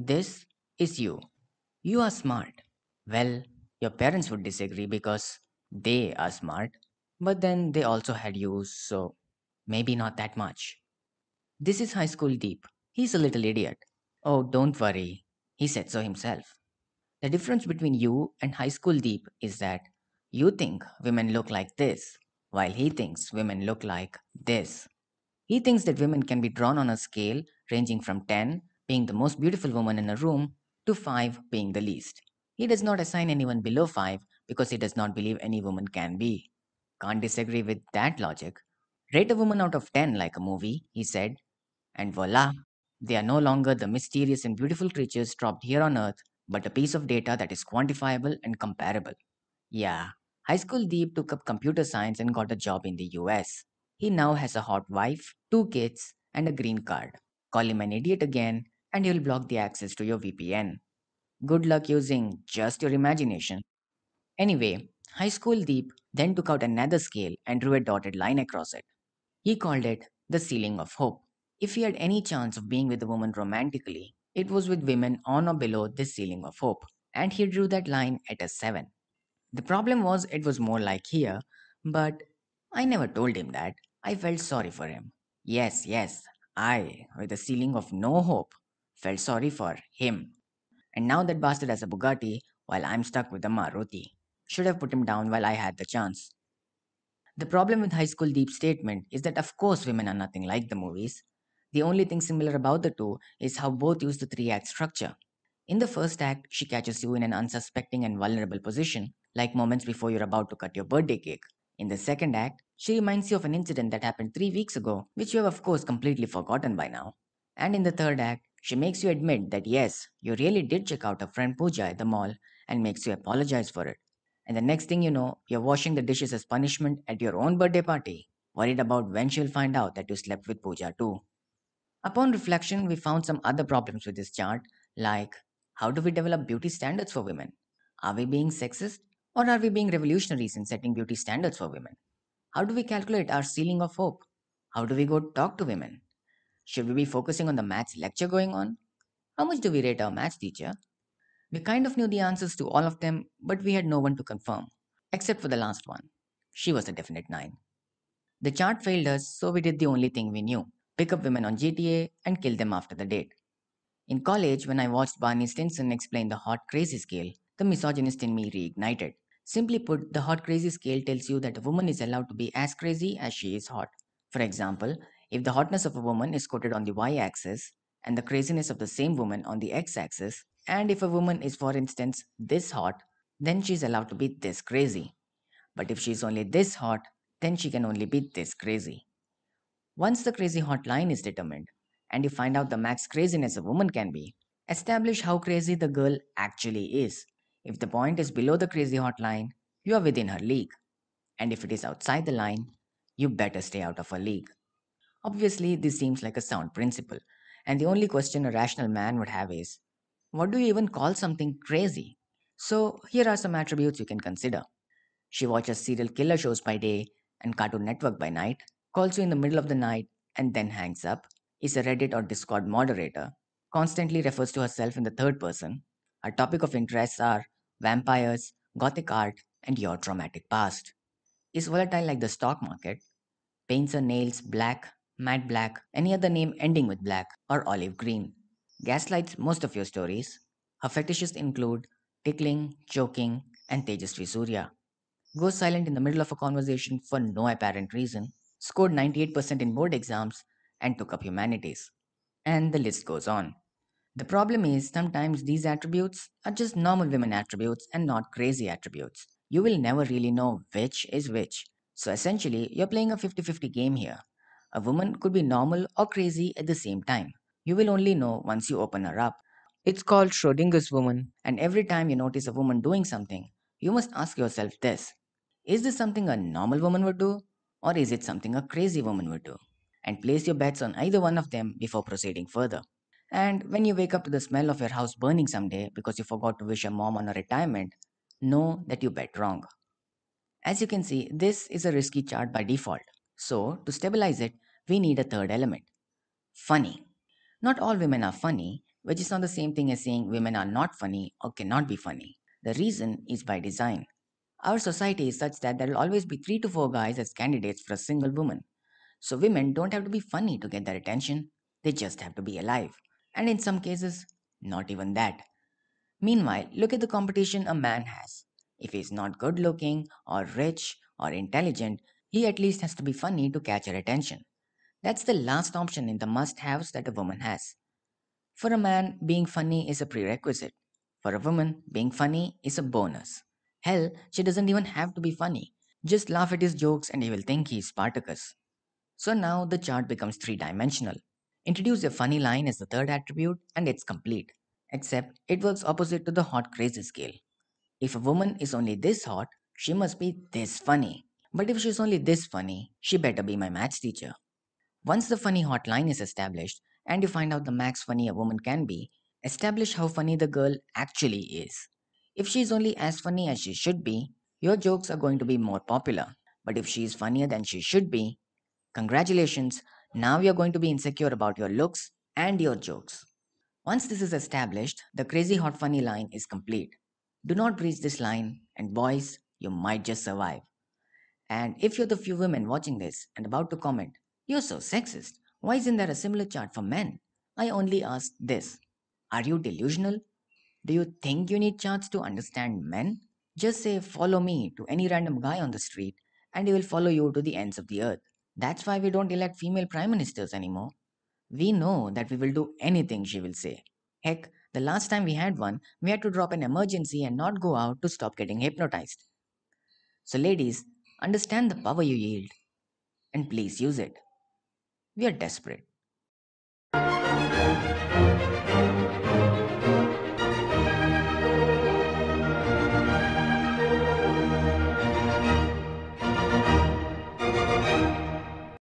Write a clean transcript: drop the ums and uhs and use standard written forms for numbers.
This is you. You are smart. Well, your parents would disagree because they are smart, but then they also had you, so maybe not that much. This is high school deep. He's a little idiot. Oh, don't worry. He said so himself. The difference between you and high school deep is that you think women look like this, while he thinks women look like this. He thinks that women can be drawn on a scale ranging from 10 being the most beautiful woman in a room to 5 being the least. He does not assign anyone below 5 because he does not believe any woman can be. Can't disagree with that logic. Rate a woman out of 10 like a movie, he said, and voila, they are no longer the mysterious and beautiful creatures dropped here on earth, but a piece of data that is quantifiable and comparable. Yeah, high school Deep took up computer science and got a job in the US. He now has a hot wife, two kids, and a green card. Call him an idiot again, and he'll block the access to your VPN. Good luck using just your imagination. Anyway, high school Deep then took out another scale and drew a dotted line across it. He called it the ceiling of hope. If he had any chance of being with a woman romantically, it was with women on or below this ceiling of hope, and he drew that line at a 7. The problem was it was more like here, but I never told him that. I felt sorry for him. Yes, I, with a ceiling of no hope, felt sorry for him. And now that bastard has a Bugatti while I'm stuck with a Maruti. Should have put him down while I had the chance. The problem with high school deep statement is that of course women are nothing like the movies. The only thing similar about the two is how both use the three-act structure. In the first act, she catches you in an unsuspecting and vulnerable position, like moments before you're about to cut your birthday cake. In the second act, she reminds you of an incident that happened 3 weeks ago, which you have of course completely forgotten by now. And in the third act, she makes you admit that yes, you really did check out her friend Pooja at the mall and makes you apologize for it. And the next thing you know, you're washing the dishes as punishment at your own birthday party, worried about when she'll find out that you slept with Pooja too. Upon reflection, we found some other problems with this chart, like how do we develop beauty standards for women? Are we being sexist or are we being revolutionaries in setting beauty standards for women? How do we calculate our ceiling of hope? How do we go talk to women? Should we be focusing on the maths lecture going on? How much do we rate our maths teacher? We kind of knew the answers to all of them, but we had no one to confirm, except for the last one. She was a definite 9. The chart failed us, so we did the only thing we knew: pick up women on GTA and kill them after the date. In college, when I watched Barney Stinson explain the hot crazy scale, the misogynist in me reignited. Simply put, the hot crazy scale tells you that a woman is allowed to be as crazy as she is hot. For example, if the hotness of a woman is quoted on the y axis and the craziness of the same woman on the x axis, and if a woman is, for instance, this hot, then she is allowed to be this crazy. But if she is only this hot, then she can only be this crazy. Once the crazy hot line is determined, and you find out the max craziness a woman can be, establish how crazy the girl actually is. If the point is below the crazy hot line, you are within her league. And if it is outside the line, you better stay out of her league. Obviously, this seems like a sound principle, and the only question a rational man would have is what do you even call something crazy? So, here are some attributes you can consider. She watches serial killer shows by day and Cartoon Network by night, calls you in the middle of the night and then hangs up, is a Reddit or Discord moderator, constantly refers to herself in the third person. Her topic of interests are vampires, gothic art, and your traumatic past. Is volatile like the stock market, paints her nails black, matte black, any other name ending with black, or olive green. Gaslights most of your stories. Her fetishes include tickling, choking, and Tejasvi Surya. Goes silent in the middle of a conversation for no apparent reason, scored 98% in board exams, and took up humanities. And the list goes on. The problem is sometimes these attributes are just normal women attributes and not crazy attributes. You will never really know which is which. So essentially, you're playing a 50-50 game here. A woman could be normal or crazy at the same time. You will only know once you open her up. It's called Schrödinger's woman, and every time you notice a woman doing something, you must ask yourself this: is this something a normal woman would do, or is it something a crazy woman would do? And place your bets on either one of them before proceeding further. And when you wake up to the smell of your house burning someday because you forgot to wish your mom on her retirement, know that you bet wrong. As you can see, this is a risky chart by default. So, to stabilize it, we need a third element: funny. Not all women are funny, which is not the same thing as saying women are not funny or cannot be funny. The reason is by design. Our society is such that there will always be 3 to 4 guys as candidates for a single woman. So women don't have to be funny to get their attention, they just have to be alive. And in some cases, not even that. Meanwhile, look at the competition a man has. If he's not good looking, or rich, or intelligent, he at least has to be funny to catch her attention. That's the last option in the must haves that a woman has. For a man, being funny is a prerequisite. For a woman, being funny is a bonus. Hell, she doesn't even have to be funny. Just laugh at his jokes and he will think he's Spartacus. So now the chart becomes 3 dimensional. Introduce a funny line as the third attribute and it's complete. Except it works opposite to the hot crazy scale. If a woman is only this hot, she must be this funny. But if she's only this funny, she better be my maths teacher. Once the funny hotline is established and you find out the max funny a woman can be, establish how funny the girl actually is. If she is only as funny as she should be, your jokes are going to be more popular. But if she is funnier than she should be, congratulations, now you're going to be insecure about your looks and your jokes. Once this is established, the crazy hot funny line is complete. Do not breach this line, and boys, you might just survive. And if you're the few women watching this and about to comment, you're so sexist, why isn't there a similar chart for men? I only ask this. Are you delusional? Do you think you need charts to understand men? Just say, follow me to any random guy on the street, and he will follow you to the ends of the earth. That's why we don't elect female prime ministers anymore. We know that we will do anything she will say. Heck, the last time we had one, we had to drop an emergency and not go out to stop getting hypnotized. So, ladies, understand the power you yield and please use it. We are desperate.